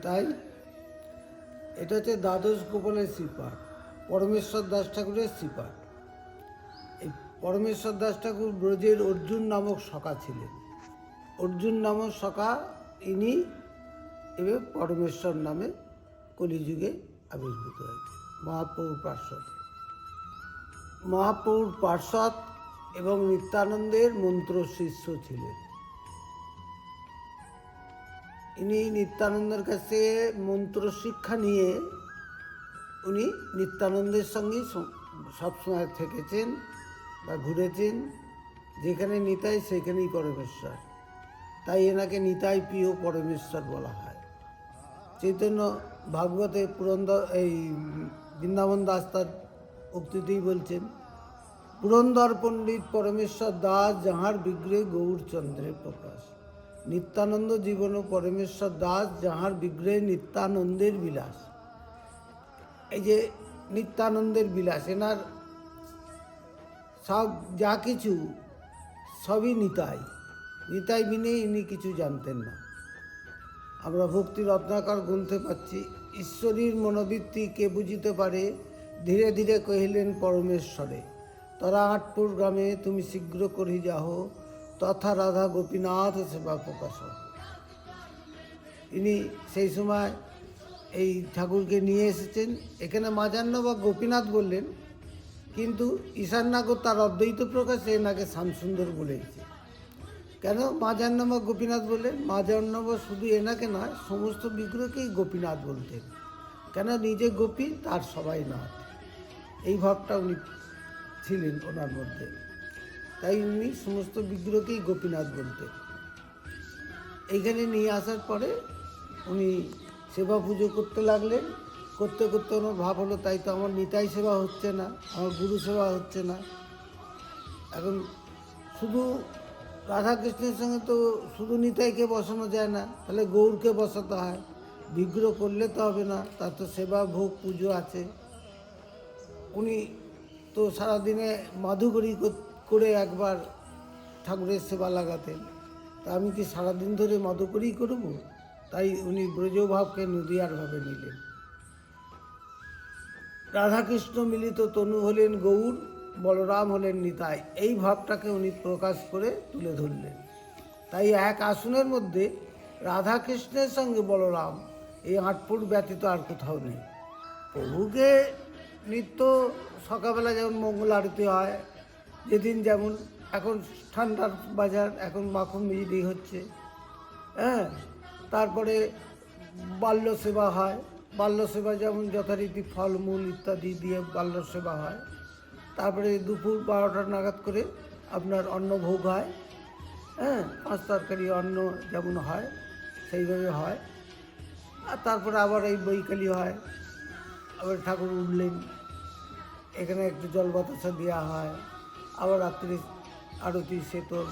তাই এটা হচ্ছে দ্বাদশ গোপালের শ্রীপাঠ, পরমেশ্বর দাস ঠাকুরের শ্রীপাঠ। এই পরমেশ্বর দাস ঠাকুর ব্রজের অর্জুন নামক সখা ছিলেন। অর্জুন নামক সখা ইনি এবার পরমেশ্বর নামে কলিযুগে আবির্ভূত হয়েছে। মহাপ্রভুর পার্শ্বদ, মহাপ্রভুর পার্শ্বদ এবং নিত্যানন্দের মন্ত্র শিষ্য ছিলেন। ইনি নিত্যানন্দের কাছে মন্ত্র শিক্ষা নিয়ে উনি নিত্যানন্দের সঙ্গেই সবসময় থেকেছেন বা ঘুরেছেন। যেখানে নিতাই সেখানেই পরমেশ্বর, তাই এনাকে নিতাই প্রিয় পরমেশ্বর বলা হয়। চৈতন্য ভাগবতে পুরন্দর এই বৃন্দাবন দাস তার উক্তিতেই বলছেন, পুরন্দর পণ্ডিত পরমেশ্বর দাস যাহার বিগ্রহে গৌরচন্দ্রের প্রকাশ। নিত্যানন্দ জীবন পরমেশ্বর দাস যাহার বিগ্রহে নিত্যানন্দের বিলাস। এই যে নিত্যানন্দের বিলাস, এনার সব যা কিছু সবই নিতাই। নিতাই বিনে ইনি কিছু জানতেন না। আমরা ভক্তি রত্নাকর গ্রন্থে পাচ্ছি, ঈশ্বরীর মনোবৃত্তি কে বুঝিতে পারে, ধীরে ধীরে কহিলেন পরমেশ্বরে। তরা আটপুর গ্রামে তুমি শীঘ্র করি যাহ, তথা রাধা গোপীনাথ সেবা প্রকাশ। ইনি সেই সময় এই ঠাকুরকে নিয়ে এসেছেন। এখানে মাজান্ন বা গোপীনাথ বললেন, কিন্তু ঈশাননাগর তার অদ্বৈত প্রকাশে এনাকে শ্যামসুন্দর বলেছে। কেন মাজান্ন বা গোপীনাথ বললেন? মাজান্ন বা শুধু এনাকে নয়, সমস্ত বিগ্রহকেই গোপীনাথ বলতেন। কেন নিজে গোপী, তার সবাই নাথ, এই ভাবটা উনি ছিলেন ওনার মধ্যে। তাই উনি সমস্ত বিগ্রহকেই গোপীনাথ বলতেন। এইখানে নিয়ে আসার পরে উনি সেবা পুজো করতে লাগলেন। করতে করতে ওনার ভাব হলো, তাই তো আমার নিতাই সেবা হচ্ছে না, আমার গুরু সেবা হচ্ছে না। এখন শুধু রাধাকৃষ্ণের সঙ্গে তো শুধু নিতাইকে বসানো যায় না, তাহলে গৌরকে বসাতে হয়। বিগ্রহ করলে তো হবে না, তার তো সেবা ভোগ পুজো আছে। উনি তো সারাদিনে মাধুকরী করে একবার ঠাকুরের সেবা লাগাতেন। তা আমি কি সারাদিন ধরে মদকরেই করব? তাই উনি ব্রজভাবকে নদিয়ার ভাবে নিলেন। রাধাকৃষ্ণ মিলিত তনু হলেন গৌর, বলরাম হলেন নিতাই, এই ভাবটাকে উনি প্রকাশ করে তুলে ধরলেন। তাই এক আসনের মধ্যে রাধাকৃষ্ণের সঙ্গে বলরাম, এই 8 ফুট ব্যতীত আর কোথাও নেই। প্রভুকে নিত্য সকালবেলা যেমন মঙ্গল আরতি হয়, যেদিন যেমন, এখন ঠান্ডার বাজার, এখন মাখন মিহিদি হচ্ছে, হ্যাঁ, তারপরে বাল্য সেবা হয়। বাল্য সেবা যেমন যথারীতি ফলমূল ইত্যাদি দিয়ে বাল্য সেবা হয়। তারপরে দুপুর 12টা নাগাদ করে আপনার অন্নভোগ হয়, হ্যাঁ, 5 তরকারি অন্ন যেমন হয় সেইভাবে হয়। আর তারপরে আবার এই বৈকালি হয়, আবার ঠাকুর উঠলেন, এখানে একটু জল বাতাসা দেওয়া হয়, আবার রাত্রি আরতি সেতর